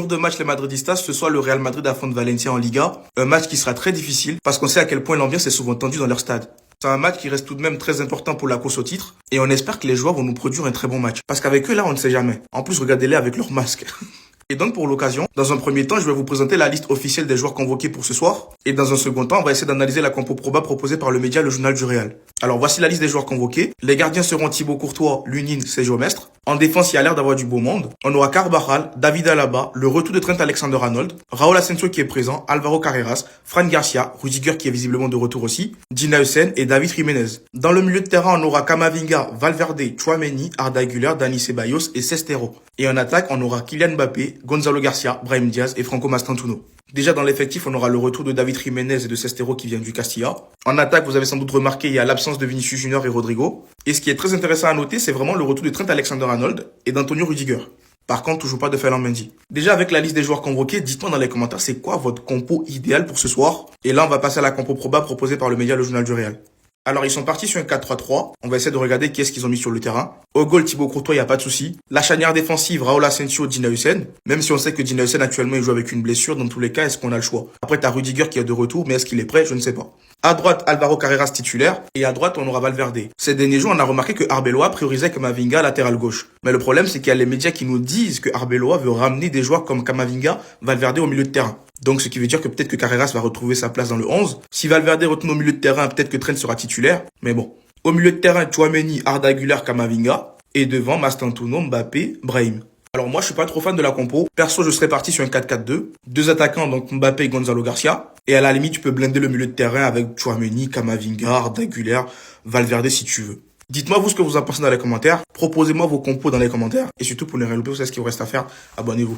Jour de match les Madridistas, ce soir le Real Madrid affronte Valencia en Liga. Un match qui sera très difficile parce qu'on sait à quel point l'ambiance est souvent tendue dans leur stade. C'est un match qui reste tout de même très important pour la course au titre et on espère que les joueurs vont nous produire un très bon match. Parce qu'avec eux là, on ne sait jamais. En plus, regardez-les avec leur masque. Et donc pour l'occasion, dans un premier temps, je vais vous présenter la liste officielle des joueurs convoqués pour ce soir. Et dans un second temps, on va essayer d'analyser la compo probable proposée par le média Le Journal du Real. Alors voici la liste des joueurs convoqués. Les gardiens seront Thibaut Courtois, Lunin, Sergio Mestre. En défense, il y a l'air d'avoir du beau monde. On aura Carvajal, David Alaba, le retour de Trent Alexander-Arnold, Raúl Asensio qui est présent, Alvaro Carreras, Fran Garcia, Rudiger qui est visiblement de retour aussi, Dina Hussein et David Jiménez. Dans le milieu de terrain, on aura Camavinga, Valverde, Tchouaméni, Arda Güler, Dani Ceballos et Sestero. Et en attaque, on aura Kylian Mbappé, Gonzalo Garcia, Brahim Diaz et Franco Mastantuono. Déjà dans l'effectif, on aura le retour de David Jiménez et de Sestero qui viennent du Castilla. En attaque, vous avez sans doute remarqué, il y a l'absence de Vinicius Junior et Rodrigo. Et ce qui est très intéressant à noter, c'est vraiment le retour de Trent Alexander-Arnold et d'Antonio Rudiger. Par contre, toujours pas de Ferland Mendy. Déjà, avec la liste des joueurs convoqués, dites-moi dans les commentaires, c'est quoi votre compo idéal pour ce soir? Et là, on va passer à la compo probable proposée par le média Le Journal du Real. Alors, ils sont partis sur un 4-3-3. On va essayer de regarder qui est-ce qu'ils ont mis sur le terrain. Au goal, Thibaut Courtois, il n'y a pas de souci. La charnière défensive, Raúl Asensio, Dina Hussein. Même si on sait que Dina Hussein, actuellement, il joue avec une blessure. Dans tous les cas, est-ce qu'on a le choix? Après, t'as Rudiger qui est de retour, mais est-ce qu'il est prêt? Je ne sais pas. À droite, Alvaro Carreras titulaire. Et à droite, on aura Valverde. Ces derniers jours, on a remarqué que Arbeloa priorisait Camavinga latéral gauche. Mais le problème, c'est qu'il y a les médias qui nous disent que Arbeloa veut ramener des joueurs comme Camavinga, Valverde au milieu de terrain. Donc, ce qui veut dire que peut-être que Carreras va retrouver sa place dans le 11. Si Valverde retourne au milieu de terrain, peut-être que Trent sera titulaire. Mais bon. Au milieu de terrain, Tchouaméni, Arda Güler, Camavinga. Et devant, Mastantuono, Mbappé, Brahim. Alors moi, je suis pas trop fan de la compo. Perso, je serais parti sur un 4-4-2. Deux attaquants, donc Mbappé et Gonzalo Garcia. Et à la limite, tu peux blender le milieu de terrain avec Tchouaméni, Camavinga, Arda Güler, Valverde si tu veux. Dites-moi vous ce que vous en pensez dans les commentaires. Proposez-moi vos compos dans les commentaires. Et surtout, pour ne rien louper, vous savez ce qu'il vous reste à faire. Abonnez-vous.